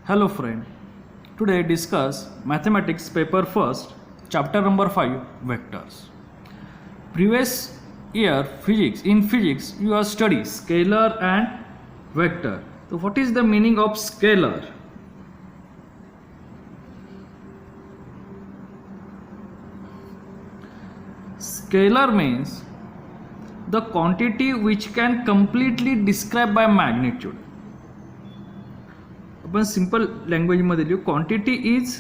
Hello friend, today discuss mathematics paper first, chapter number 5 vectors. Previous year physics you have studied scalar and vector. So what is the meaning of scalar? Scalar means the quantity which can completely describe by magnitude. आपण simple लँग्वेजमध्ये लिहू, quantity is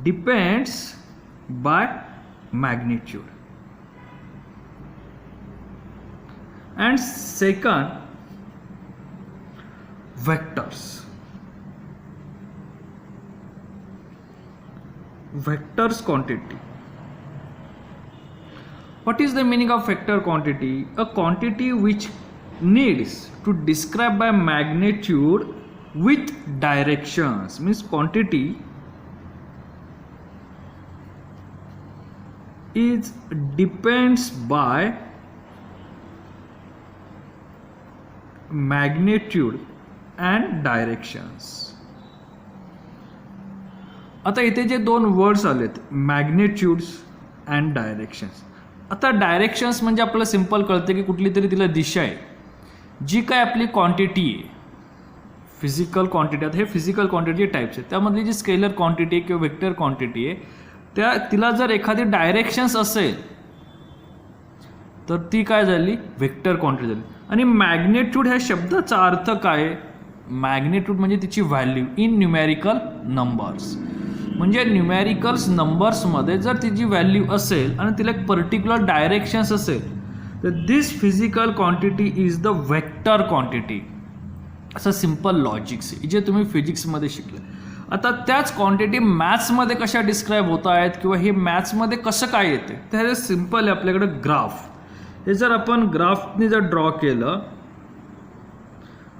depends by magnitude. And second vectors. Vectors quantity. What is the meaning of vector quantity? A quantity which needs to describe by magnitude with directions. Means quantity is depends by magnitude and directions. आता इथे जे दोन words आलेत, मॅग्निट्यूड्स and directions. आता directions म्हणजे आपल्याला simple कळते की कुठली तरी तिला दिशा आहे, जी काय आपली क्वांटिटी आहे, फिजिकल क्वांटिटी. आता हे फिजिकल क्वांटिटी टाईप्स आहेत, त्यामधली जी स्केलर क्वांटिटी आहे किंवा वेक्टर क्वांटिटी आहे, तिला जर एखादी डायरेक्शन्स असेल तर ती काय झाली, वेक्टर क्वांटिटी झाली. आणि मॅग्निट्यूड ह्या शब्दाचा अर्थ काय? मॅग्निट्यूड म्हणजे तिची व्हॅल्यू इन न्यूमेरिकल नंबर्स. म्हणजे न्यूमेरिकल्स नंबर्समध्ये जर तिची व्हॅल्यू असेल आणि तिला एक पर्टिक्युलर डायरेक्शन्स असेल तर this physical quantity is the vector quantity. असं सिंपल लॉजिक्स आहे जे तुम्ही फिजिक्समध्ये शिकले. आता त्याच क्वांटिटी मॅथ्समध्ये कशा डिस्क्राईब होत आहेत किंवा हे मॅथ्समध्ये कसं काय येते, तर हे सिंपल आहे. आपल्याकडे ग्राफ, हे जर आपण ग्राफने जर ड्रॉ केलं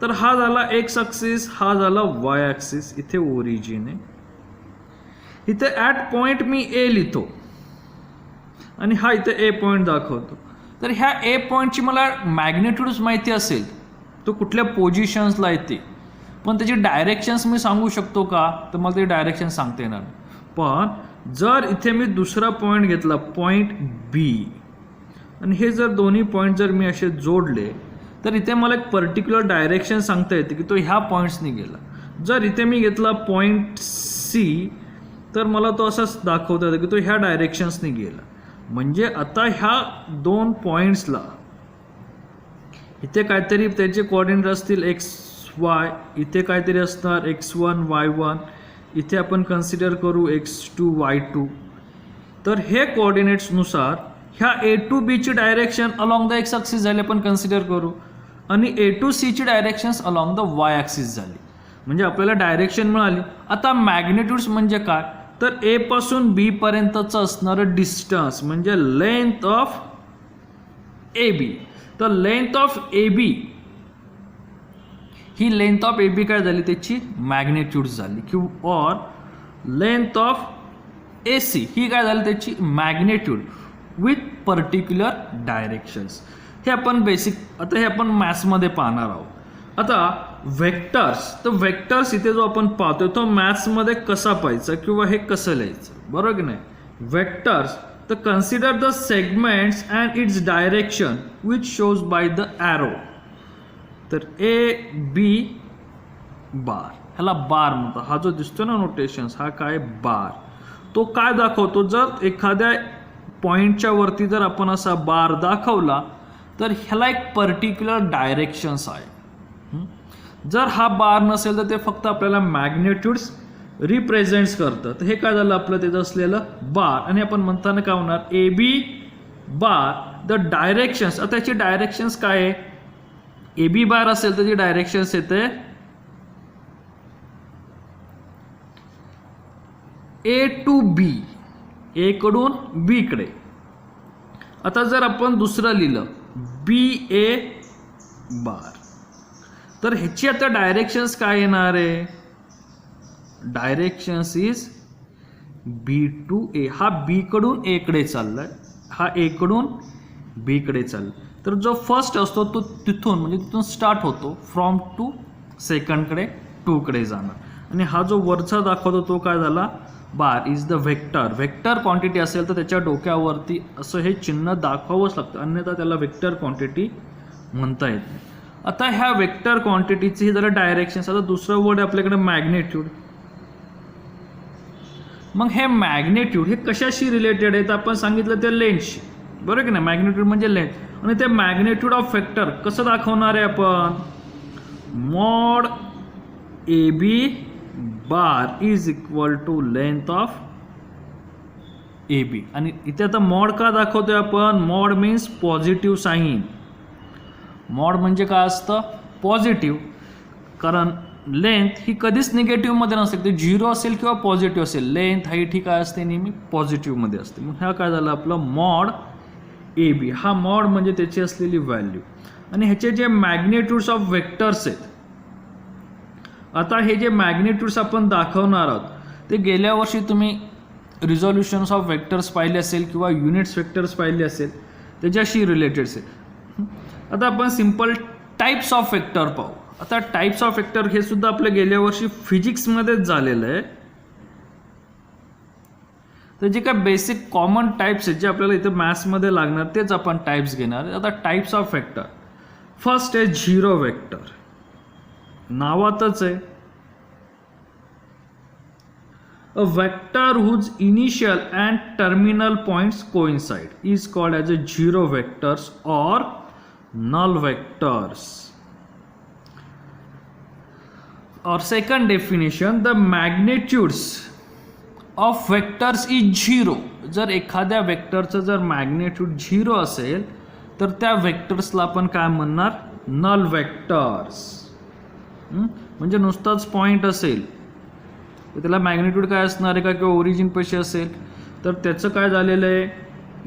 तर हा झाला एक्स ॲक्सिस, हा झाला वाय ॲक्सिस. इथे ओरिजिन आहे, इथे ॲट पॉईंट मी ए लिहितो आणि हा इथे ए पॉईंट दाखवतो. तर ह्या ए पॉईंटची मला मॅग्निट्यूड्स माहिती असेल, तो कुठल्या पोझिशन्सला येते, पण त्याची डायरेक्शन्स मी सांगू शकतो का? तर मला ते डायरेक्शन सांगता येणार. पण जर इथे मी दुसरा पॉईंट घेतला, पॉईंट बी, आणि हे जर दोन्ही पॉईंट जर मी असे जोडले तर इथे मला एक पर्टिक्युलर डायरेक्शन सांगता येते की तो ह्या पॉईंट्सनी गेला. जर इथे मी घेतला पॉईंट सी तर मला तो असाच दाखवता येतो की तो ह्या डायरेक्शन्सनी गेला. म्हणजे आता ह्या दोन पॉईंट्सला इथे काहीतरी त्याचे कोऑर्डिनेट असतील एक्स वाय, इथे काहीतरी असणार x1 y1, इथे आपण कन्सिडर करू x2 y2. तर हे कोऑर्डिनेट्सनुसार ह्या ए टू बीची direction along the x axis झाली, आपण कन्सिडर करू, आणि ए टू सीची directions along the Y axis झाली. म्हणजे आपल्याला डायरेक्शन मिळाली. आता मॅग्निट्यूड्स म्हणजे काय? तर ए पासून बी पर्यंतचं असणारं डिस्टन्स म्हणजे लेंथ ऑफ ए बी. तर लेंथ ऑफ ए बी ही लेंथ ऑफ ए बी काय झाली, त्याची मॅग्निट्यूड झाली. किंवा or length of A C ही काय झाली, त्याची मॅग्निट्यूड विथ पर्टिक्युलर डायरेक्शन्स. हे आपण बेसिक, आता हे आपण मॅथ्समध्ये पाहणार आहोत. आता वेक्टर्स, तर वेक्टर्स इथे जो आपण पाहतोय तो मॅथ्समध्ये कसा पाहायचा किंवा हे कसं लिहायचं, बरोबर की नाही? वेक्टर्स, तर consider the segments and its direction which shows by the arrow. तर ए बी बार, ह्याला बार म्हणतात. हा जो दिसतो ना नोटेशन्स, हा काय बार, तो काय दाखवतो? जर एखाद्या पॉईंटच्या वरती जर आपण असा बार दाखवला तर ह्याला एक पर्टिक्युलर डायरेक्शन्स आहे. जर हा बार नसेल तर ते फक्त आपल्याला मॅग्निट्यूड्स रिप्रेझेंट्स करतं. तर हे काय झालं आपलं, त्याचं असलेलं बार, आणि आपण म्हणताना काय होणार, ए बी बार द डायरेक्शन्स. आता त्याची डायरेक्शन्स काय आहे? ए बी बार असेल तर ती डायरेक्शन्स येते ए टू बी, ए कडून बी कडे. आता जर आपण दुसरं लिहिलं बी ए बार, तर ह्याची आता डायरेक्शन्स काय येणार आहे? डायरेक्शन्स इज बी टू ए. हा बी कडून ए कडे चाललाय, हा ए कडून बी कडे चालला. तर जो फर्स्ट असतो तो तिथून म्हणजे तिथून स्टार्ट होतो, फ्रॉम टू सेकंडकडे 2 कडे जाणार. आणि हा जो वरचा दाखवतो तो काय झाला, bar is the vector. Vector quantity असेल तर त्याच्या डोक्यावरती असं हे चिन्ह दाखवावंच लागतं, अन्यथा त्याला व्हेक्टर क्वांटिटी म्हणता येत नाही. आता ह्या व्हेक्टर क्वांटिटीची हे झालं डायरेक्शन्स. आता दुसरं वर्ड आहे आपल्याकडे मॅग्नेट्यूड. मग हे मॅग्नेट्यूड हे कशाशी रिलेटेड आहे तर आपण सांगितलं ते लेंथशी, बरोबर की नाही. मॅग्नेट्यूड म्हणजे लेंथ. आणि ते मॅग्नेट्यूड ऑफ व्हेक्टर कसं दाखवणार आहे आपण, mod A B bar is equal to length of A B. आणि इथे आता मॉड का दाखवतोय आपण, mod means positive sign. Mod म्हणजे काय असतं, पॉझिटिव्ह. कारण लेंथ ही कधीच निगेटिव्हमध्ये नसते, ते 0 असेल किंवा पॉझिटिव्ह असेल. लेंथ हाईट ही काय असते, नेहमी पॉझिटिव्हमध्ये असते. मग ह्या काय झालं आपलं मॉड ए बी. हा मॉड म्हणजे त्याची असलेली व्हॅल्यू. आणि ह्याचे जे मॅग्नेट्यूड्स ऑफ व्हेक्टर्स आहेत, आता हे जे मॅग्नेट्यूड्स आपण दाखवणार आहोत ते गेल्या वर्षी तुम्ही रिझॉल्युशन्स ऑफ व्हेक्टर्स पाहिले असेल किंवा युनिट्स व्हेक्टर्स पाहिले असेल, त्याच्याशी रिलेटेड असेल. आता आपण सिम्पल टाईप्स ऑफ व्हेक्टर पाहू. आता टाईप्स ऑफ व्हेक्टर हे सुद्धा आपल्या गेल्या वर्षी फिजिक्समध्येच झालेलं आहे. तर जे काय बेसिक कॉमन टाईप्स आहेत जे आपल्याला इथे मॅथ्समध्ये लागणार तेच आपण टाईप्स घेणार. आता टाईप्स ऑफ व्हेक्टर, फर्स्ट आहे झिरो व्हेक्टर. नावातच आहे, a vector whose initial and terminal points coincide is called as a zero vectors or null vectors. Or second definition, the magnitudes of vectors is 0. जर एखाद्या वेक्टरचं जर magnitude 0 असेल तर त्या वेक्टर्सला आपण काय म्हणणार, नल वेक्टर्स. म्हणजे नुसताच पॉइंट असेल तर त्याला मॅग्नेट्यूड काय असणार आहे का, किंवा ओरिजिन पैसे असेल तर त्याचं काय झालेलं आहे,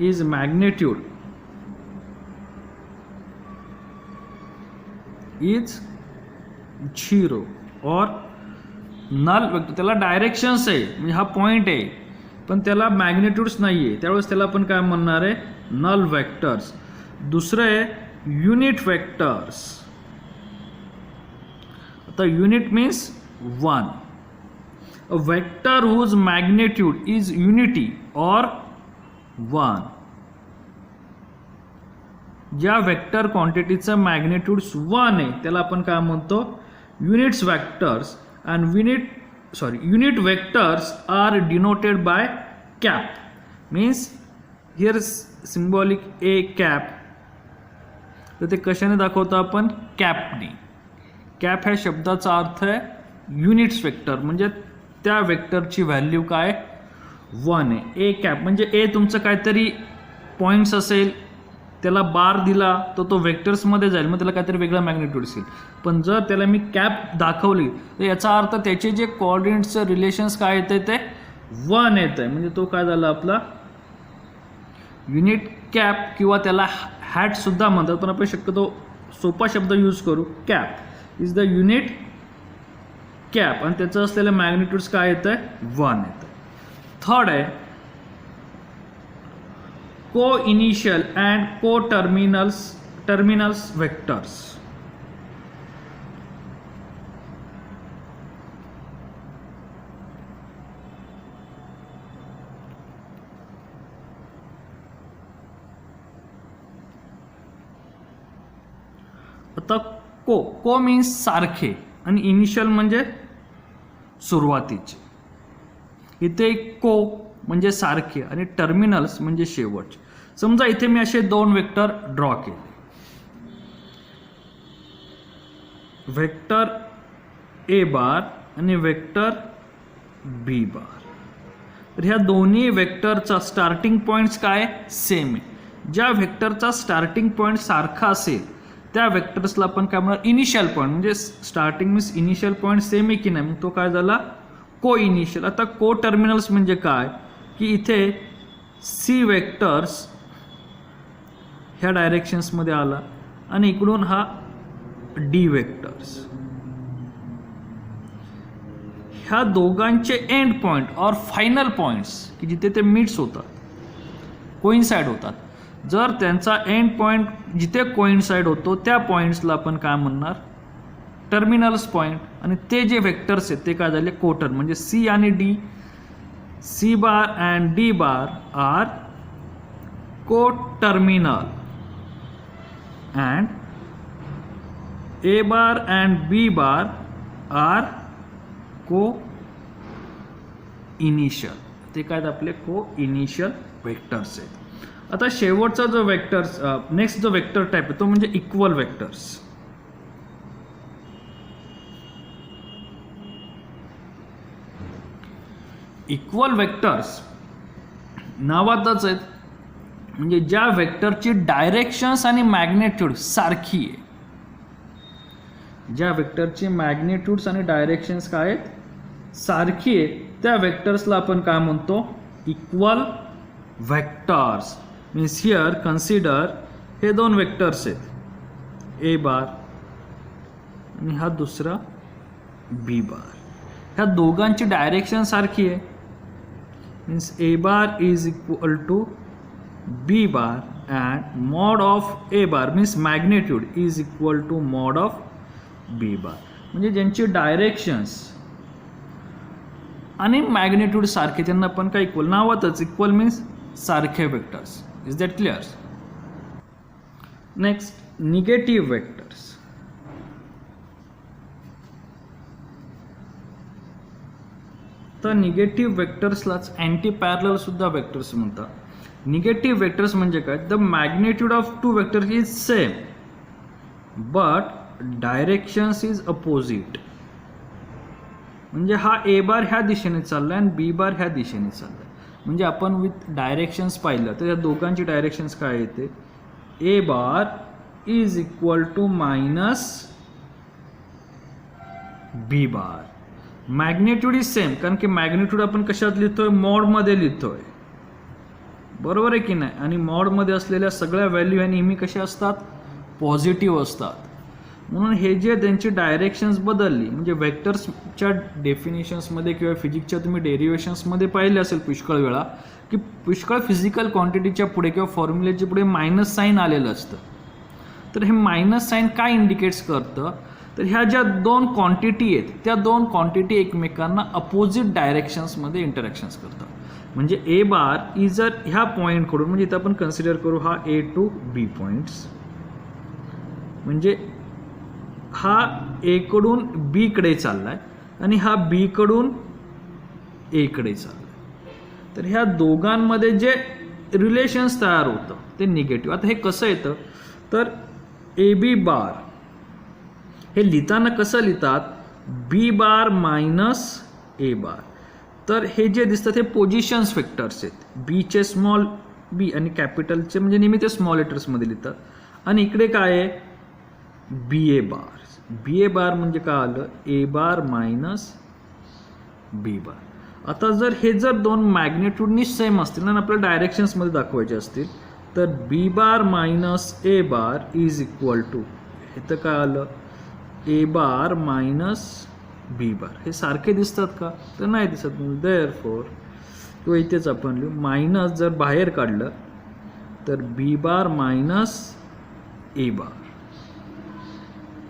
इज मॅग्नेट्यूड इज 0 और नल वेक्टर. त्याला डायरेक्शन्स आहे, म्हणजे हा पॉइंट आहे पण त्याला मॅग्नेट्यूड्स नाही आहे, त्यावेळेस त्याला आपण काय म्हणणार आहे, नल वेक्टर्स. दुसरं आहे युनिट वेक्टर्स. आता unit means 1. A vector whose magnitude is unity और 1. ज्या वेक्टर क्वांटिटीचं मॅग्नेट्यूड्स 1 आहे त्याला आपण काय म्हणतो, units vectors. And unit vectors are denoted by cap. Means here symbolic A cap. तर ते कशाने दाखवतो आपण, कॅपने. कॅप ह्या शब्दाचा अर्थ आहे युनिट्स वेक्टर, म्हणजे त्या वेक्टरची व्हॅल्यू काय 1 आहे. ए कॅप म्हणजे ए तुमचं काहीतरी पॉईंट्स असेल, त्याला बार दिला तर तो वेक्टर्समध्ये जाईल, मग त्याला काहीतरी वेगळा मॅग्नेट्यूड असेल. पण जर त्याला मी कॅप दाखवली तर याचा अर्थ त्याचे जे कोऑर्डिनेट्सचं रिलेशन्स काय येते ते 1 येत आहे, म्हणजे तो काय झाला आपला युनिट कॅप. किंवा त्याला हॅट सुद्धा म्हणतात, पण आपण शक्यतो सोपा शब्द यूज करू, cap is the unit cap. आणि त्याचं असलेलं मॅग्नेट्यूड्स काय येतं आहे, 1 येतं. थर्ड आहे co-initial and co-terminals vectors. आता को मीन्स सारखे आणि इनिशियल म्हणजे सुरुवातीचे. इथे को म्हणजे सारखे आणि टर्मिनल्स म्हणजे शेवटचे. समजा इथे मी असे 2 वेक्टर ड्रॉ केले, वेक्टर ए बार आणि वेक्टर बी बार. तर ह्या दोन्ही वेक्टरचा स्टार्टिंग पॉईंट्स काय सेम आहे. ज्या वेक्टरचा स्टार्टिंग पॉईंट सारखा असेल त्या वेक्टर्सला आपण काय म्हणणार, इनिशियल पॉईंट. म्हणजे starting means initial point same आहे की नाही, मग तो काय झाला को इनिशियल. आता को टर्मिनल्स म्हणजे काय की इथे सी वेक्टर्स ह्या डायरेक्शन्समध्ये आला आणि इकडून हा डी वेक्टर्स. ह्या दोघांचे एंड पॉईंट और फायनल पॉईंट्स की जिथे ते मीट्स होतात, कोइन्साइड होतात, जर त्यांचा एंड पॉईंट जिथे कोइन्साइड होतो त्या पॉईंट्सला आपण काय म्हणणार, टर्मिनल्स पॉईंट, आणि ते जे वेक्टर्स आहेत ते काय झाले कोटर, म्हणजे सी आणि D, C bar and D bar are co-terminal and A bar and B bar are co-initial. ते काय आपले co-initial वेक्टर्स आहेत. आता शेवटचा जो वेक्टर्स नेक्स्ट जो वेक्टर टाईप आहे तो म्हणजे इक्वल वेक्टर्स. इक्वल वेक्टर्स नावातच आहेत, म्हणजे ज्या वेक्टरची डायरेक्शन्स आणि मॅग्नेट्यूड सारखी आहे, ज्या वेक्टरची मॅग्नेट्यूड्स आणि डायरेक्शन्स काय आहेत सारखी आहेत, त्या वेक्टर्सला आपण काय म्हणतो equal vectors. Means here consider हे दोन वेक्टर्स आहेत, ए बार आणि हा दुसरा बी बार. ह्या दोघांची डायरेक्शन सारखी आहे. Means A bar is equal to B bar and mod of A bar means magnitude is equal to mod of B bar. म्हणजे ज्यांची डायरेक्शन्स आणि मॅग्नेट्यूड सारखे त्यांना पण काय इक्वल, नावातच इक्वल मीन्स सारखे vectors. Is that clear? Next negative vectors. तर निगेटिव्ह वेक्टर्सलाच अँटी पॅरलल सुद्धा वेक्टर्स म्हणतात. निगेटिव्ह वेक्टर्स म्हणजे काय, the magnitude of two vectors is same but directions is opposite. म्हणजे हा ए बार ह्या दिशेने चाललाय आणि बी बार ह्या दिशेने चाललाय. म्हणजे आपण विथ डायरेक्शन्स पाहिलं तर या दोघांची डायरेक्शन्स काय येते, A bar is equal to minus B bar. Magnitude is same, कारण की मॅग्नेट्यूड आपण कशात लिहितोय, मॉडमध्ये लिहितोय, बरोबर आहे की नाही. आणि मॉडमध्ये असलेल्या सगळ्या व्हॅल्यू ह्या नेहमी कशा असतात, पॉझिटिव्ह असतात. म्हणून हे जे त्यांची डायरेक्शन्स बदलली, म्हणजे वेक्टर्सच्या डेफिनेशन्समध्ये किंवा फिजिक्सच्या तुम्ही डेरिव्हेशन्समध्ये पाहिले असेल पुष्कळ वेळा की पुष्कळ फिजिकल क्वांटिटीच्या पुढे किंवा फॉर्म्युलेच्या पुढे मायनस साईन आलेलं असतं. तर हे मायनस साईन काय इंडिकेट्स करतं, तर ह्या ज्या दोन क्वांटिटी आहेत त्या दोन क्वांटिटी एकमेकांना अपोजिट डायरेक्शन्समध्ये इंटरॅक्शन्स करतात. म्हणजे ए बार इज जर ह्या पॉईंटकडून, म्हणजे इथं आपण कन्सिडर करू हा ए टू बी पॉईंट्स, म्हणजे हा ए कडून बी कडे चाललाय आणि हा बी कडून ए कडे चाललाय. तर ह्या दोघांमध्ये जे रिलेशन्स तयार होतं ते निगेटिव्ह. आता हे कसं येतं, तर ए बी बार हे लिहिताना कसं लिहितात, बी बार मायनस ए बार. तर हे जे दिसतात हे पोझिशन्स वेक्टर्स आहेत. बीचे स्मॉल बी आणि कॅपिटलचे म्हणजे नेहमी ते स्मॉल लेटर्समध्ये लिहितात. आणि इकडे काय आहे, बी ए बार. बी ए बार म्हणजे काय आलं, ए बार मायनस बी बार. आता जर हे जर दोन मॅग्नेट्यूडनी सेम असतील आणि आपल्याला डायरेक्शन्समध्ये दाखवायचे असतील तर B bar minus A bar is equal to, इथं काय आलं, ए बार मायनस बी बार. हे सारखे दिसतात का, तर नाही दिसत. देअरफॉर किंवा इथेच आपण लिहू, मायनस जर बाहेर काढलं तर B bar minus A bar.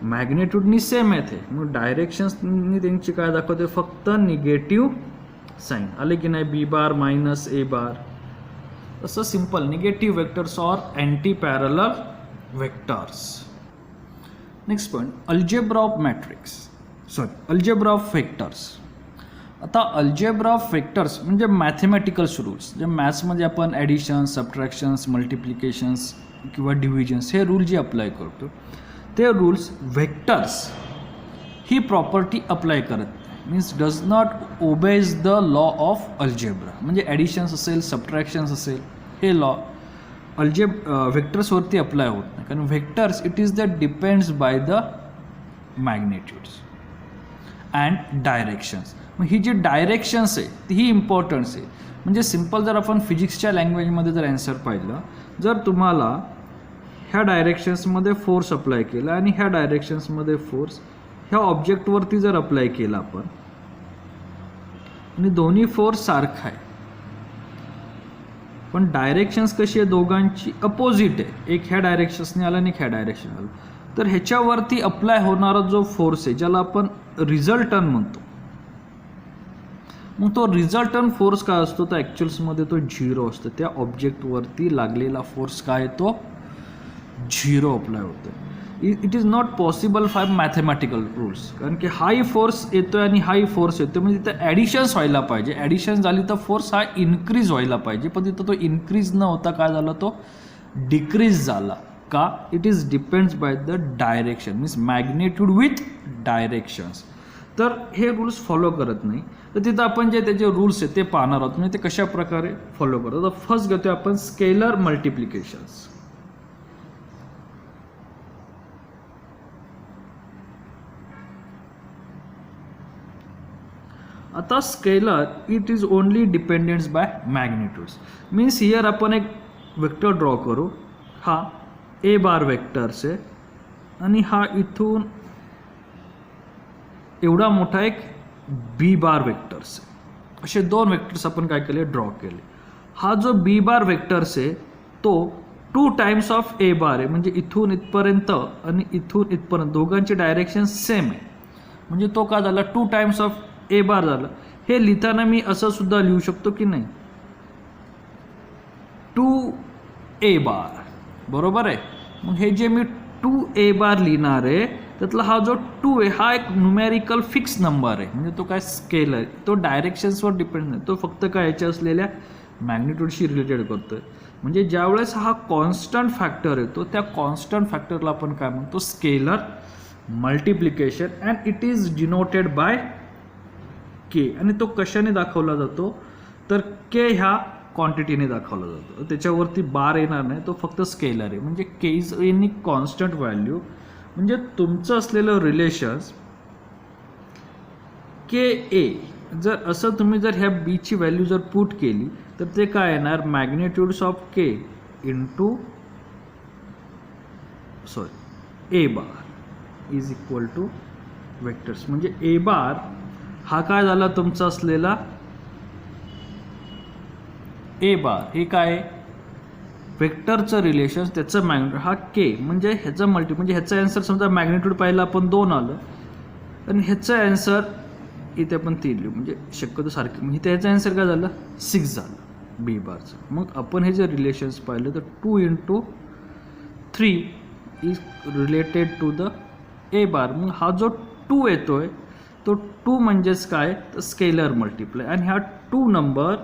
मॅग्नेट्यूडनी same आहेत हे, मग डायरेक्शन्सनी त्यांची काय दाखवते, फक्त निगेटिव्ह साईन आले की नाही, बी बार मायनस ए बार. असं simple negative vectors or anti parallel vectors. Next point, algebra of algebra of vectors. आता अल्जेब्रा ऑफ वेक्टर्स म्हणजे मॅथमॅटिकल्स रूल्स, जे मॅथ्समध्ये आपण ॲडिशन, सबट्रॅक्शन्स, मल्टिप्लिकेशन्स किंवा डिव्हिजन्स हे रूल जे अप्लाय करतो ते रूल्स वेक्टर्स ही प्रॉपर्टी अप्लाय करत, means does not obeys the law of algebra. म्हणजे ॲडिशन्स असेल, सबट्रॅक्शन्स असेल, हे लॉ वेक्टर्सवरती अप्लाय होत नाही, कारण vectors it is the depends by the magnitudes and directions. मग ही जी डायरेक्शन्स आहे ती ही इम्पॉर्टन्स आहे. म्हणजे सिम्पल जर आपण फिजिक्सच्या लँग्वेजमध्ये जर ॲन्सर पाहिलं, जर तुम्हाला ह्या डायरेक्शन्समध्ये फोर्स अप्लाय केला आणि ह्या डायरेक्शन्समध्ये फोर्स ह्या ऑब्जेक्टवरती जर अप्लाय केला आपण आणि दोन्ही फोर्स सारखा आहे पण डायरेक्शन्स कशी आहे दोघांची अपोजिट आहे, एक ह्या डायरेक्शन्सने आला आणि एक ह्या डायरेक्शन आला, तर ह्याच्यावरती अप्लाय होणारा जो फोर्स आहे ज्याला आपण रिझल्टंट म्हणतो, मग तो रिझल्टंट फोर्स काय असतो तर ॲक्च्युअल्समध्ये तो 0 असतो. त्या ऑब्जेक्टवरती लागलेला फोर्स काय येतो 0 अप्लाय होतो. It is not possible for mathematical rules, कारण की हाई फोर्स येतो आणि हाई फोर्स येतो म्हणजे तिथं ॲडिशन्स व्हायला पाहिजे. ॲडिशन झाली तर फोर्स हा इन्क्रीज व्हायला पाहिजे, पण तिथं तो इन्क्रीज न होता काय झाला तो डिक्रीज झाला. का? It is depends by the direction, means magnitude with directions. तर हे रूल्स फॉलो करत नाही. तर तिथं आपण जे त्याचे रूल्स आहेत ते पाहणार आहोत, म्हणजे ते कशा प्रकारे फॉलो करतो. तर फर्स्ट घेतोय आपण स्केलर मल्टिप्लिकेशन्स. आता scalar it is only dependents by magnitudes, means here आपण एक वेक्टर ड्रॉ करू. हा ए बार वेक्टर्स आहे आणि हा इथून एवढा मोठा एक बी बार वेक्टर्स आहे. असे दोन वेक्टर्स आपण काय केले ड्रॉ केले. हा जो बी बार वेक्टर्स आहे तो 2 टाइम्स ऑफ ए बार आहे, म्हणजे इथून इथपर्यंत आणि इथून इथपर्यंत दोघांची डायरेक्शन सेम आहे, म्हणजे तो का झाला 2 टाइम्स ऑफ ए बार झाला. हे लिहिताना मी असं सुद्धा लिहू शकतो की नाही 2a बार, बरोबर आहे. मग हे जे मी 2a बार लिहिणार आहे त्यातला हा जो 2 आहे हा एक न्यूमेरिकल फिक्स नंबर आहे, म्हणजे तो काय स्केलर आहे, तो डायरेक्शन्सवर डिपेंड नाही, तो फक्त काय याच्या असलेल्या मॅग्निट्यूडशी रिलेटेड करतोय. म्हणजे ज्यावेळेस हा कॉन्स्टंट फॅक्टर येतो त्या कॉन्स्टंट फॅक्टरला आपण काय म्हणतो scalar multiplication, and it is denoted by K. आणि तो कशाने दाखवला जातो तर के ह्या क्वांटिटीने दाखवला जातो, त्याच्यावरती बार येणार नाही, तो फक्त स्केलर आहे. म्हणजे के इज एनी कॉन्स्टंट व्हॅल्यू, म्हणजे तुमचं असलेलं रिलेशन्स के ए जर असं तुम्ही जर ह्या बीची व्हॅल्यू जर पुट केली तर ते काय येणार magnitudes of K into A bar is equal to vectors. म्हणजे ए बार हा काय झाला तुमचा असलेला ए बार हे काय वेक्टरचं रिलेशन त्याचं मॅग्नेट्यूड हा के, म्हणजे ह्याचं म्हणजे ह्याचं आन्सर समजा मॅग्नेट्यूड पाहिलं आपण 2 आलं आणि ह्याचं आन्सर इथे आपण 3 लिहू, म्हणजे शक्यतो सारखं, म्हणजे त्याचं आन्सर काय झालं 6 झालं बी बारचं. मग आपण हे जे रिलेशन्स पाहिलं तर 2 × 3 is related to the A bar. मग हा जो 2 येतोय तो 2 म्हणजेच काय तर स्केलर मल्टिप्लाय, आणि हा 2 number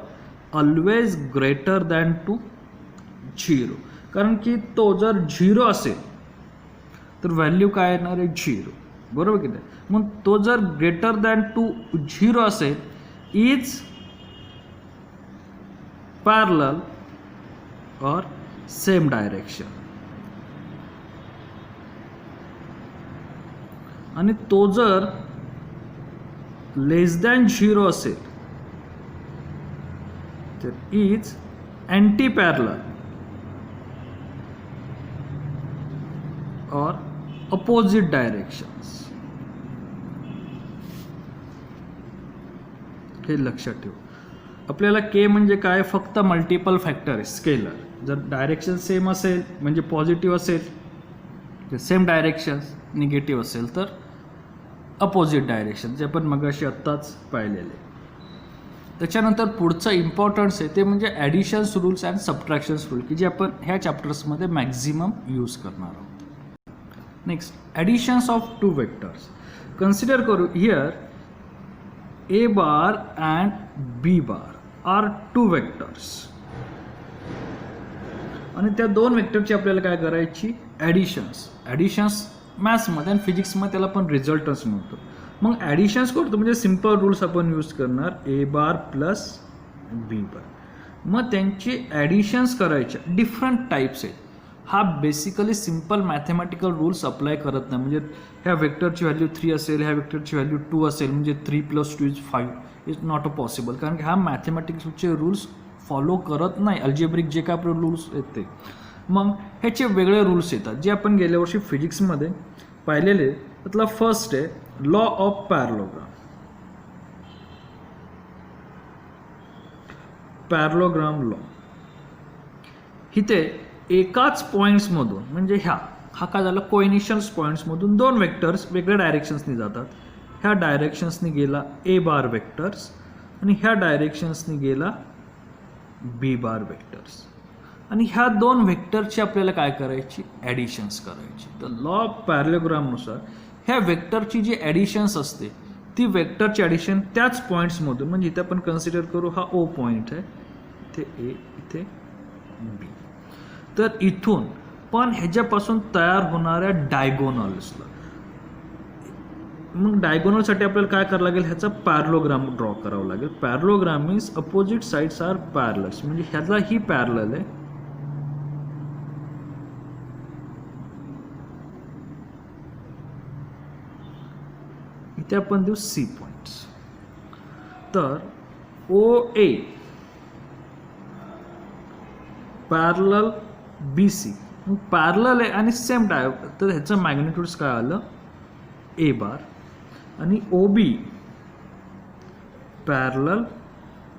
always greater than to 0, कारण की तो जर 0 असेल तर व्हॅल्यू काय येणार आहे 0, बरोबर की नाही. मग तो जर ग्रेटर दॅन टू 0 असेल इज पॅरलल और सेम डायरेक्शन, आणि तो जर लेस दॅन 0 असेल तर इज अँटी पॅरलल और अपोजिट डायरेक्शन्स. हे लक्षात ठेवू. आपल्याला के म्हणजे काय फक्त मल्टिपल फॅक्टर आहे स्केलर. जर डायरेक्शन सेम असेल म्हणजे पॉझिटिव्ह असेल सेम डायरेक्शन्स, निगेटिव्ह असेल तर अपोजिट डायरेक्शन, जे आपण मगाशी आत्ताच पाहिलेले. त्याच्यानंतर पुढचं इम्पॉर्टन्स आहे ते म्हणजे additions rules and subtractions rule, की जे आपण ह्या चॅप्टर्समध्ये मॅक्झिमम यूज करणार आहोत. Next additions of 2 vectors. Consider करू here A bar and B bar are 2 vectors, आणि त्या 2 वेक्टरची आपल्याला काय करायची ॲडिशन्स मॅथ्समध्ये आणि फिजिक्समध्ये त्याला आपण रिझल्टन्स म्हणतो. मग ॲडिशन्स करतो म्हणजे सिम्पल रूल्स आपण यूज करणार ए बार प्लस बी बार. मग त्यांची ॲडिशन्स करायच्या डिफरंट टाईप्स आहेत. हा basically simple mathematical rules apply करत नाही, म्हणजे ह्या वेक्टरची व्हॅल्यू 3 असेल ह्या वेक्टरची व्हॅल्यू 2 असेल म्हणजे 3 + 2 = 5 इज नॉट अ पॉसिबल, कारण की हा मॅथमॅटिक्सचे रूल्स फॉलो करत नाही. अल्जेब्रिक जे काय आपले रूल्स आहेत ते, मग ह्याचे वेगळे रूल्स येतात जे आपण गेल्या वर्षी फिजिक्समध्ये पाहिलेले. त्यातला फर्स्ट आहे law of parallelogram. Parallelogram law. इथे एकाच पॉईंट्समधून म्हणजे ह्या हा काय झाला, कोइनिशियन्स पॉईंट्समधून दोन वेक्टर्स वेगळ्या डायरेक्शन्सनी जातात. ह्या डायरेक्शन्सनी गेला ए बार वेक्टर्स आणि ह्या डायरेक्शन्सनी गेला बी बार वेक्टर्स. आणि ह्या दोन वेक्टरची आपल्याला काय करायची, ॲडिशन्स करायची. तर लॉ ऑफ पॅरलोग्रामनुसार ह्या वेक्टरची जी ॲडिशन्स असते ती वेक्टरची ॲडिशन त्याच पॉईंट्समधून, म्हणजे इथे आपण कन्सिडर करू हा ओ पॉईंट आहे, इथे ए इथे बी. तर इथून पण ह्याच्यापासून तयार होणाऱ्या डायगोनल्सला, मग डायगोनलसाठी आपल्याला काय करावं लागेल, ह्याचा पॅरलोग्राम ड्रॉ करावं लागेल. Parallelogram means opposite sides are parallels, म्हणजे ह्याला ही पॅरलल आहे, इथे आपण देऊ सी पॉइंट्स. तर ओ ए पॅरलल बी सी, पॅरलल आहे आणि सेम टाईप, तर ह्याचं मॅग्निट्यूड्स काय आलं, ए बार. आणि ओ बी पॅरलल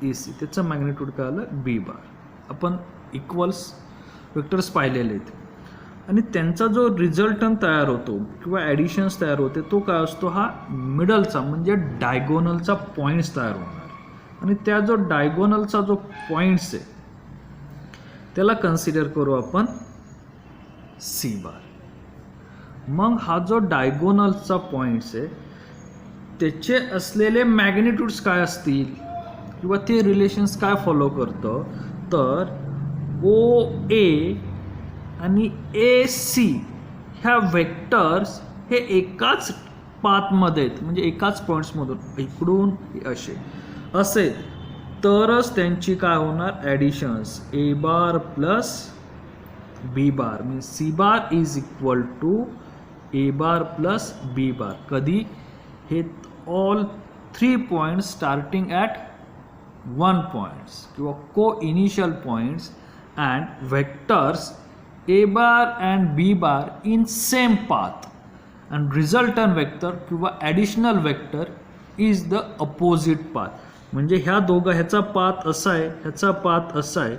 ए सी, त्याचं मॅग्निट्यूड काय आलं, बी बार. आपण इक्वल्स वेक्टर्स पाहिलेले आहेत आणि त्यांचा जो रिझल्टंट तयार होतो किंवा ॲडिशन्स तयार होते तो काय असतो, हा मिडलचा म्हणजे डायगोनलचा पॉईंट्स तयार होणार. आणि त्या जो डायगोनलचा जो पॉईंट्स आहे त्याला कन्सिडर करू आपण सी बार. मग हा जो डायगोनलचा पॉईंट्स आहे त्याचे असलेले मॅग्निट्यूड्स काय असतील किंवा ते रिलेशन्स काय फॉलो करतं, तर ओ ए आणि ए सी ह्या वेक्टर्स हे एकाच पाथमध्ये आहेत, म्हणजे एकाच पॉईंट्समधून इकडून असे असेल तरच त्यांची काय होणार, additions A bar plus B bar means C bar is equal to A bar plus B bar. कधी, हे all 3 points starting at 1 points किंवा co-initial points and vectors A bar and B bar in same path and resultant vector किंवा additional vector is the opposite path. म्हणजे ह्या दोघं, ह्याचा path असा आहे, ह्याचा पाथ असा आहे,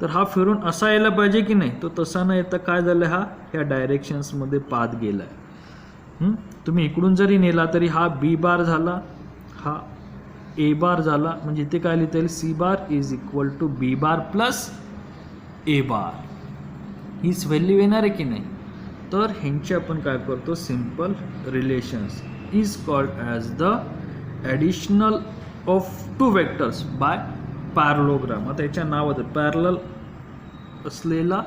तर हा फिरून असा यायला पाहिजे की नाही, तो तसा न येता काय झालं, हा ह्या डायरेक्शन्समध्ये पाथ गेला आहे. तुम्ही इकडून जरी नेला तरी हा बी बार झाला, हा ए बार झाला, म्हणजे इथे काय लिहिता येईल, C bar is equal to B bar plus A bar. हीच व्हॅल्यू येणार आहे की नाही. तर ह्यांची आपण काय करतो, simple relations is called as the additional of 2 vectors bye parallelogram. आता याच्या नावात पॅरलल असलेला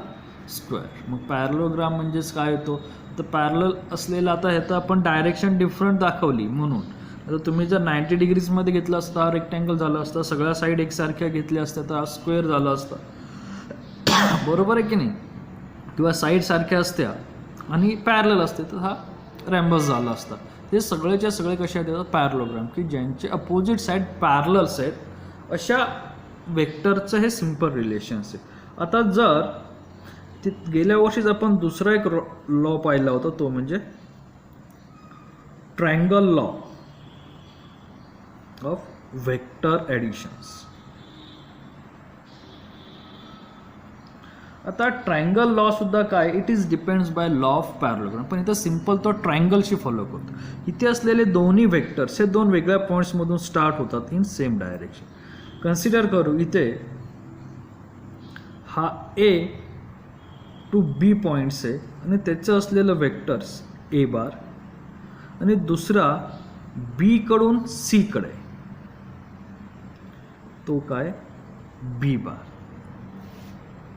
स्क्वेअर. मग पॅरलोग्राम म्हणजेच काय येतो, तर पॅरलल असलेला, आता ह्याचा आपण डायरेक्शन डिफरंट दाखवली म्हणून. आता तुम्ही जर 90 डिग्रीजमध्ये घेतला असता हा रेक्टँगल झाला असता, सगळ्या साईड एकसारख्या घेतल्या असत्या तर हा स्क्वेअर झाला असता, बरोबर आहे की नाही. किंवा साईड सारख्या असत्या आणि पॅरलल असते तर हा रॅम्बस झाला असता. हे सगळेच्या सगळे कसे आहेत, पॅरलोग्राम, की ज्यांचे अपोजिट साईड पॅरलल्स आहेत, अशा वेक्टरचं हे सिम्पल रिलेशन्स आहे. आता जर गेल्या वर्षीच आपण दुसरा एक लॉ पाहिला होता, तो म्हणजे triangle law of vector additions. आता ट्रायंगल लॉ सुद्धा काय, it is depends by law of parallelogram, पण इथं सिम्पल तो ट्रायंगलशी फॉलो करतो. इथे असलेले दोन्ही वेक्टर्स हे 2 वेगळ्या पॉईंट्समधून स्टार्ट होतात इन सेम डायरेक्शन. कन्सिडर करू, इथे हा ए टू बी पॉईंट्स आहे आणि त्याचं असलेलं वेक्टर्स ए बार, आणि दुसरा बी कडून सी कडे तो काय, बी बार.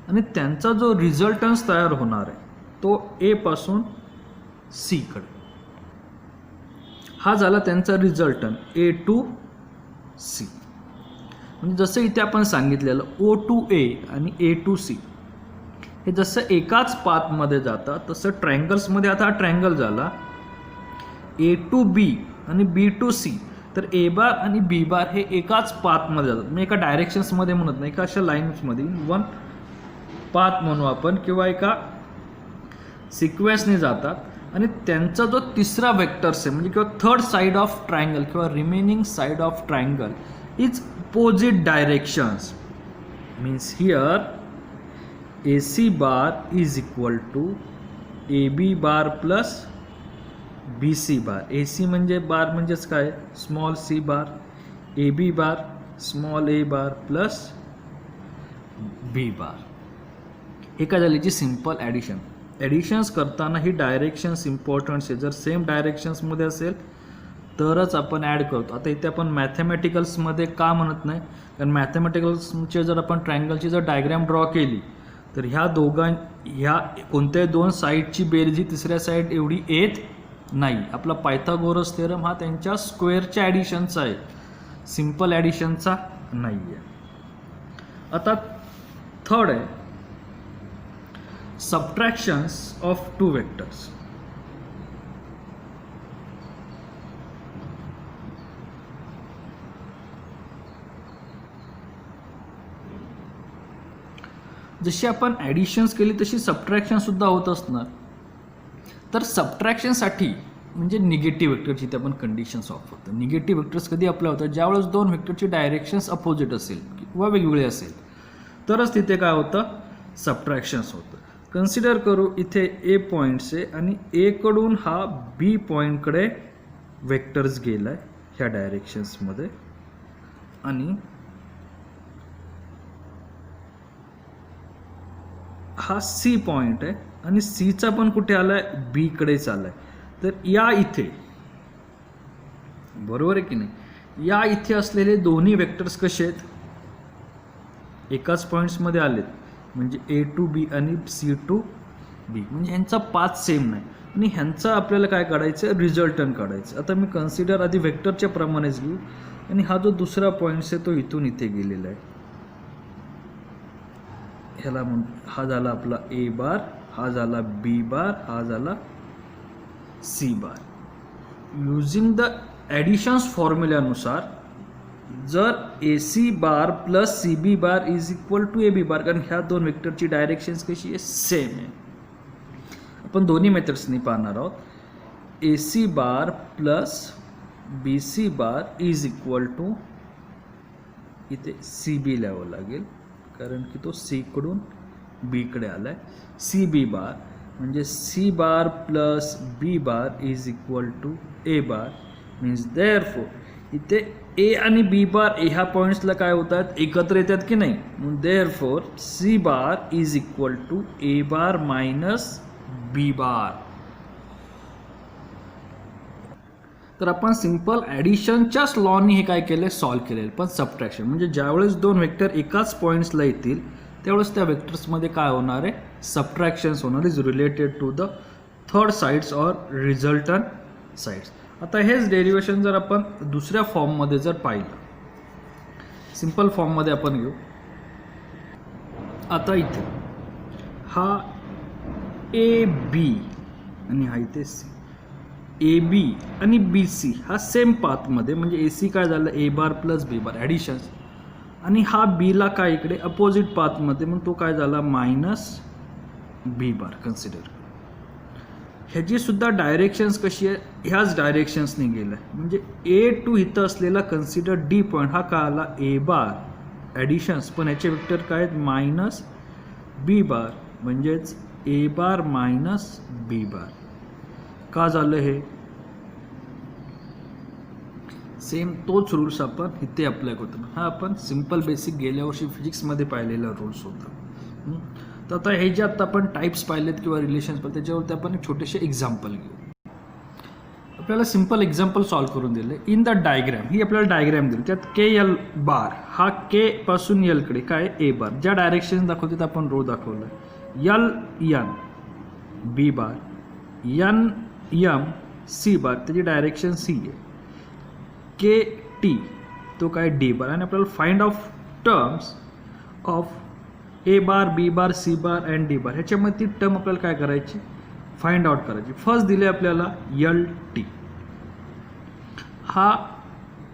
आणि त्यांचा जो रिझल्टन्स तयार होणार आहे तो ए पासून सी कडे, हा झाला त्यांचा रिझल्टंट ए टू सी. म्हणजे जसं इथे आपण सांगितलेलं ओ टू ए आणि ए टू सी हे जसं एकाच पाथमध्ये जातात, तसं ट्रायंगल्समध्ये आता हा ट्रायंगल झाला ए टू बी आणि बी टू सी, तर ए बार आणि बी बार हे एकाच पाथमध्ये जातात. म्हणजे एका डायरेक्शन्समध्ये म्हणत नाही, एका अशा लाईन्समध्ये 1 पाथ म्हणू आपण, किंवा एका सिक्वेन्सने जातात. आणि त्यांचा जो तिसरा वेक्टर्स आहे म्हणजे किंवा थर्ड साइड ऑफ ट्रायंगल किंवा remaining side of triangle is opposite directions. Means here AC bar is equal to A B bar plus B C bar. A C म्हणजे बार म्हणजेच काय, small C bar, A B bar small A bar plus B bar. हे काय झाली जी simple addition. Additions करताना ही directions इम्पॉर्टंट्स आहे. जर same डायरेक्शन्समध्ये असेल तरच आपण ॲड करतो. आता इथे आपण मॅथमॅटिकल्समध्ये का म्हणत नाही, कारण मॅथमॅटिकल्सचे जर आपण ट्रायंगलची जर डायग्रॅम ड्रॉ केली तर ह्या कोणत्याही दोन साईडची बेरजी तिसऱ्या साईड एवढी येत नाही. आपला पायथागोरस थेरम हा त्यांच्या स्क्वेअरच्या ॲडिशनचा आहे, सिम्पल ॲडिशनचा नाही आहे. आता थर्ड आहे सबट्रॅक्शन्स ऑफ टू वेक्टर्स. जशी आपण ॲडिशन्स केली तशी सबट्रॅक्शन सुद्धा होत असणार. तर सबट्रॅक्शनसाठी म्हणजे निगेटिव्ह वेक्टरची इथे आपण कंडिशन्स वापरतो. निगेटिव्ह वेक्टर्स कधी अप्लाय होतात, ज्यावेळेस दोन वेक्टरची डायरेक्शन्स अपोजिट असेल किंवा वेगवेगळे असेल तरच तिथे काय होतं, सबट्रॅक्शन्स होतं. कन्सिडर करू इथे ए पॉईंट्स आहे आणि ए कडून हा बी पॉईंटकडे वेक्टर्स गेला आहे ह्या डायरेक्शन्समध्ये, आणि हा सी पॉईंट आहे आणि सीचा पण कुठे आलाय, बी कडेच आलाय. तर या इथे बरोबर आहे की नाही, या इथे असलेले दोन्ही वेक्टर्स कसे आहेत, एकाच पॉईंट्समध्ये आलेत, म्हणजे ए टू बी आणि सी टू बी, म्हणजे ह्यांचा पाथ सेम नाही आणि ह्यांचा आपल्याला काय काढायचं, रिझल्टंट काढायचं. आता मी कन्सिडर आधी वेक्टरच्या प्रमाणेच घेऊ आणि हा जो दुसरा पॉईंट्स आहे तो इथून इथे गेलेला आहे. ह्याला हा झाला आपला ए बार, हा झाला बी बार, हा झाला C bar. Using the additions फॉर्म्युल्यानुसार जर A C bar plus C B bar is equal to A B bar, कारण ह्या दोन वेक्टरची डायरेक्शन्स कशी आहे, सेम आहे. आपण दोन्ही मेथड्सनी पाहणार आहोत. A C bar plus B C bar is equal to, इथे सी बी लिहावं लागेल कारण की तो सी कडून बी कडे आलाय. सी बी बार म्हणजे C bar plus B bar is equal to A bar. Means therefore इथे ए आणि बी बार ह्या पॉईंट्सला काय होतात, एकत्र येतात की नाही. Therefore C bar is equal to A bar minus B bar. तर आपण सिंपल ॲडिशनच्याच लॉनी हे काय केलं, सॉल्व केलेलं. पण सबट्रॅक्शन म्हणजे ज्यावेळेस दोन वेक्टर एकाच पॉईंट्सला येतील त्यावेळेस त्या वेक्टर्समध्ये काय होणार आहे, सबट्रॅक्शन्स होणार is related to the third sides or resultant sides. आता हेच डेरिवेशन जर आपण दुसऱ्या फॉर्ममध्ये जर पाहिलं, सिंपल फॉर्ममध्ये आपण घेऊ. आता इथे हा ए बी आणि हा इथे सी, ए बी आणि बी सी हा सेम पाथमध्ये, म्हणजे ए सी काय झालं, ए बार प्लस बी बार ॲडिशन्स, आणि हा बीला काय इकडे अपोजिट पाथमध्ये, मग तो काय झाला मायनस बी बार. कन्सिडर ह्याची सुद्धा डायरेक्शन्स कशी आहे, ह्याच डायरेक्शन्सने गेलं आहे. म्हणजे ए टू इथं असलेला कन्सिडर डी पॉईंट हा काय आला, ए बार ॲडिशन्स, पण ह्याचे वेक्टर काय आहेत, मायनस बी बार, म्हणजेच ए बार मायनस बी बार. का झालं हे, सेम तोच रूल्स आपण इथे अप्लाय करतो. हा आपण सिंपल बेसिक गेल्या वर्षी फिजिक्समध्ये पाहिलेला रूल्स होता. तर आता हे जे आता आपण टाईप्स पाहिलेत किंवा रिलेशन्स पाहिले त्याच्यावरती आपण एक छोटेसे एक्झाम्पल घेऊ. आपल्याला सिंपल एक्झाम्पल सॉल्व करून दिले. इन द डायग्रॅम, ही आपल्याला डायग्रॅम दिली, त्यात के एल बार हा के पासून एल कडे काय ए बार, ज्या डायरेक्शन दाखवते आपण रो दाखवलं. L N B bar, N M C bar त्याची डायरेक्शन सी आहे. के टी तो काय डी बार, आणि आपल्याला find of terms of A bar B bar C bar and D bar, ह्याच्यामध्ये ती टर्म आपल्याला काय करायची, फाइंड आउट करायची. फर्स्ट दिले आपल्याला यल टी, हा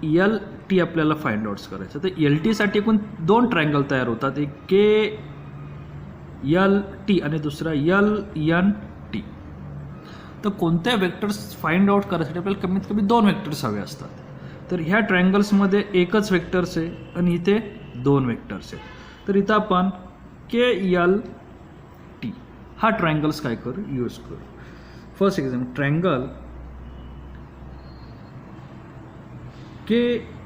यल टी आपल्याला फाइंड आउट करायचं. तर यल टीसाठी एकूण दोन ट्रायंगल तयार होतात, एक के यल टी आणि दुसरा यल एन टी. तर कोणत्या वेक्टर्स फाइंड आउट करायसाठी आपल्याला कमीत कमी दोन वेक्टर्स हवे असतात. तर ह्या ट्रायंगल्समध्ये एकच वेक्टर्स आहे आणि इथे दोन वेक्टर्स आहे. तर इथं आपण के यल टी हा ट्रायंगल्स काय करू यूज करू. First example triangle KLT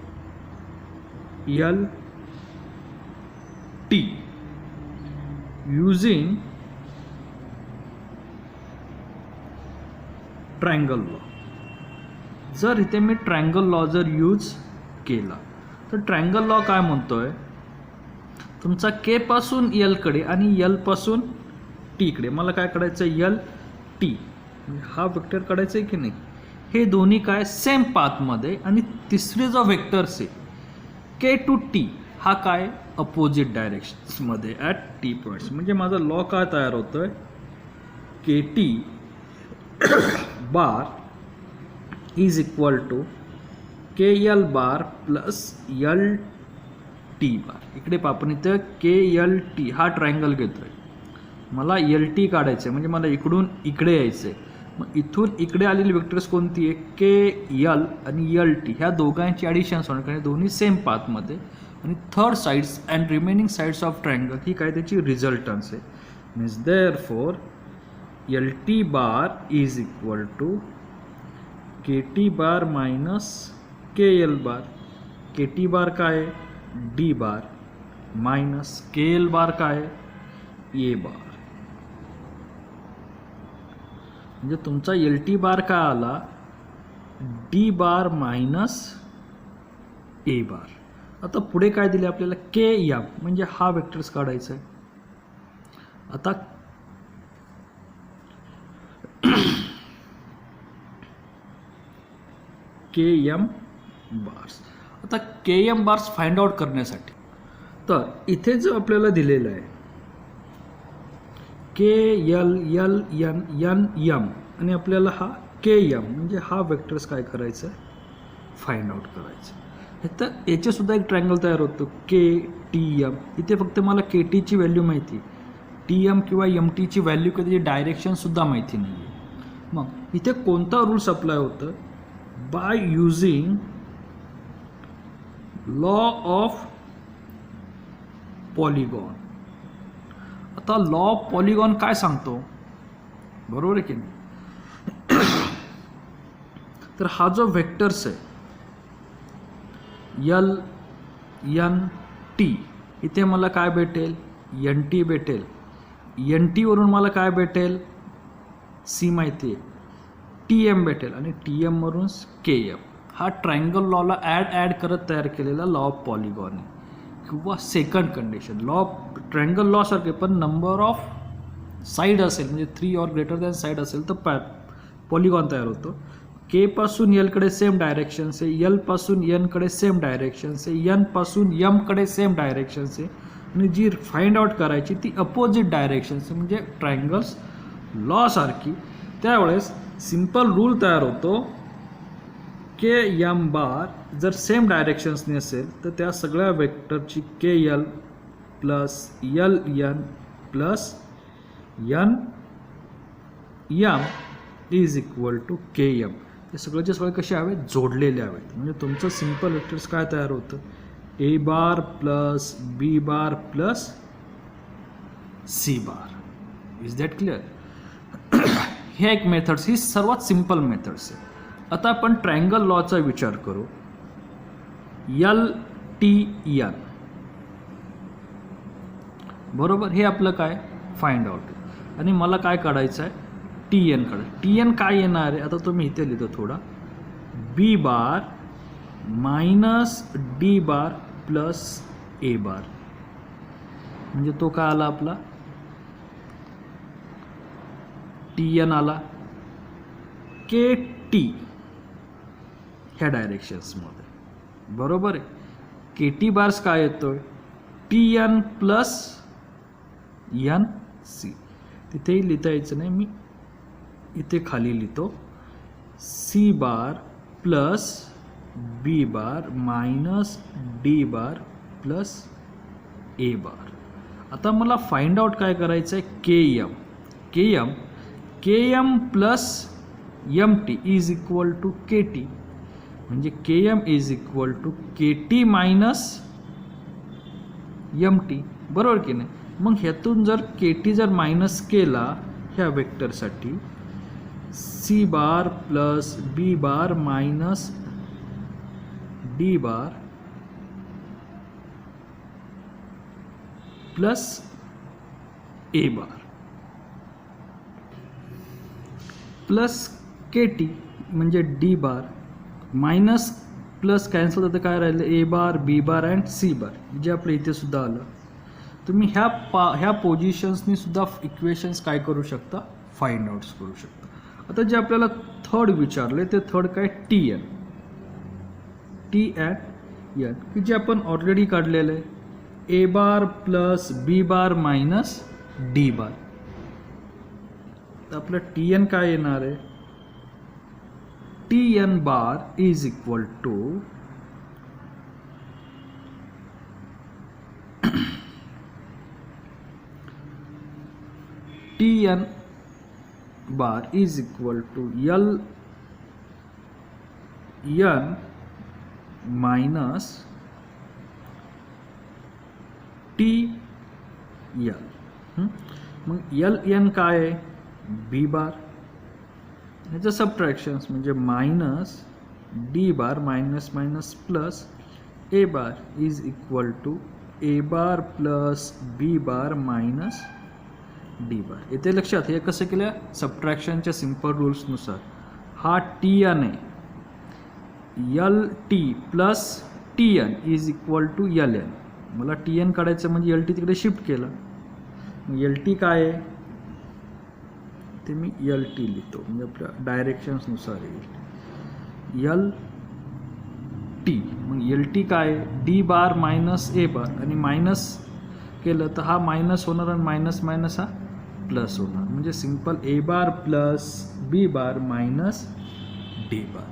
using triangle law. जर इथे मी ट्रायंगल लॉ जर यूज केला तर ट्रायंगल लॉ काय म्हणतोय, तुमचा के पासून एल कडे आणि एल पासून टी कडे मला काय काढायचं आहे, एल टी हा वेक्टर काढायचा आहे की नाही. हे दोन्ही काय सेम पाथमध्ये, आणि तिसरे जो वेक्टर्स आहे के टू टी हा काय अपोजिट डायरेक्शन्समध्ये ॲट टी पॉईंट्स. म्हणजे माझा लॉ काय तयार होतोय, K T bar is equal to K L bar plus L T bar. इकडे आपण इथं के एल टी हा ट्रायंगल घेतोय, मला एल टी काढायचं आहे, म्हणजे मला इकडून इकडे यायचं आहे. मग इथून इकडे आलेली वेक्टर्स कोणती आहे, के एल आणि एल टी ह्या दोघांची ॲडिशन्स होणार, कारण दोन्ही सेम पाथमध्ये. आणि third sides and remaining sides of triangle ही काय त्याची रिझल्टन्स आहे. Means therefore L T bar is equal to K T bar minus K L bar. K T bar काय आहे, D bar minus K L bar काय आहे, A bar. म्हणजे तुमचा एल टी बार काय आला, D bar minus A bar. आता पुढे काय दिले आपल्याला, के एम, म्हणजे हा वेक्टर्स काढायचा आहे. आता के एम बार्स. आता K M bars find out करण्यासाठी तर इथे जो आपल्याला दिलेला आहे K L L N N M, आणि आपल्याला हा के एम म्हणजे हा वेक्टर्स काय करायचं आहे, फाइंड आउट करायचं. तर याचेसुद्धा एक ट्रायंगल तयार होतो के टी एम. इथे फक्त मला के टीची व्हॅल्यू माहिती, टी एम किंवा एम टीची व्हॅल्यू किंवा त्याची डायरेक्शनसुद्धा माहिती नाही आहे. मग इथे कोणता रूल्स अप्लाय होतं, by using law of polygon. आता लॉ ऑफ पॉलिगॉन काय सांगतो, बरोबर आहे की नाही. तर हा जो वेक्टर्स आहे एल एन टी, इथे मला काय भेटेल, एन टी भेटेल. एन टीवरून मला काय भेटेल, सी माहिती आहे, टी एम भेटेल, आणि टी एमवरून के एम. हा ट्रायंगल लॉला ॲड करत तयार केलेला लॉ ऑफ पॉलिगॉन आहे, किंवा second condition. Law of triangle law सारखे पण नंबर ऑफ साईड असेल, म्हणजे 3 और ग्रेटर दॅन साईड असेल तर पॉलिगॉन तयार होतो. के पासून एल कडे सेम डायरेक्शन्स आहे, एल पासून एन कडे सेम डायरेक्शन्स आहे, एन पासून एम कडे सेम डायरेक्शन्स आहे, आणि जी फाइंड आउट करायची ती अपोजिट डायरेक्शन्स, म्हणजे ट्रायंगल्स लॉ सारखी. त्यावेळेस सिंपल रूल तयार होतो, के एम बार जर सेम डायरेक्शन्सने असेल तर त्या सगळ्या वेक्टरची K L plus L N plus N M is equal to K M. हे सगळेचे सगळे कसे हवेत, जोडलेले हवेत. म्हणजे तुमचं सिंपल वेक्टर्स काय तयार होतं, A bar plus B bar plus C bar. Is that clear. हे एक मेथड्स, ही सर्वात सिंपल मेथड्स आहे. आता आपण ट्रायंगल लॉचा विचार करू. एल टी एन, बरोबर, हे आपलं काय फाइंड आउट. आणि मला काय काढायचं आहे, टी एन काढायचं. टी एन काय येणार आहे, आता तुम्ही इथे लिहितो थोडा, B bar minus D bar plus A bar. म्हणजे तो काय आला आपला, टी एन आला. के टी ह्या डायरेक्शन्समध्ये, बरोबर आहे. के टी बार्स काय येतोय, T N plus N C. तिथेही लिहिता यायचं नाही, मी इथे खाली लिहितो, C bar plus B bar minus D bar plus A bar. आता मला फाइंड आउट काय करायचं आहे, K M. K M plus M T is equal to K T. म्हणजे K M is equal to K T minus M T, बरोबर की नाही. मग ह्यातून जर के टी जर मायनस केला ह्या वेक्टरसाठी C bar plus B bar minus D bar plus A bar plus K T म्हणजे D bar minus plus cancel होतं, काय राहिलं ए bar B bar and C बार जे आपल्या इथे सुद्धा आलं. तुम्ही ह्या पोझिशन्सनी सुद्धा इक्वेशन्स काय करू शकता, फाइंड आउट्स करू शकता. आता जे आपल्याला थर्ड विचारले ते थर्ड काय टी एन की जे आपण ऑलरेडी काढलेलं आहे A bar plus B bar minus D bar. तर आपलं टी एन काय येणार आहे, T N bar is equal to T N bar is equal to L N minus T L. मग एल एन काय आहे, बी बार, ह्याचं subtractions म्हणजे minus D bar minus minus plus A bar is equal to A bar plus B bar minus D bar. येथे लक्षात हे कसं केलं, सबट्रॅक्शनच्या सिम्पल रूल्सनुसार हा टी एन आहे, L T plus T N is equal to L N. मला T N काढायचं म्हणजे एल टी तिकडे शिफ्ट केलं. एल टी काय आहे ते मी एल टी लिहितो म्हणजे आपल्या डायरेक्शन्सनुसार येईल एल टी. मग एल टी काय आहे, डी बार मायनस ए बार आणि मायनस केलं तर हा मायनस होणार आणि मायनस मायनस हा प्लस होणार म्हणजे simple A bar plus B bar minus D bar.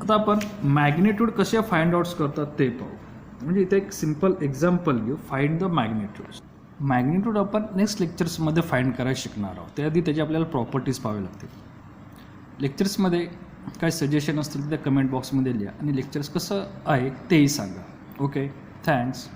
आता आपण मॅग्नेट्यूड कसे फाइंड आउट्स करतात ते पाहू. म्हणजे इथे एक सिंपल एक्झाम्पल घेऊ, फाइंड द मॅग्नेट्यूड्स. मॅग्नेट्यूड आपण नेक्स्ट लेक्चर्समध्ये फाइंड करायला शिकणार आहोत, त्याआधी त्याची आपल्याला प्रॉपर्टीज पाहावे लागतील. लेक्चर्समध्ये काय सजेशन असतील ते कमेंट बॉक्समध्ये लिहा आणि लेक्चर्स कसं आहे तेही सांगा. Okay, thanks.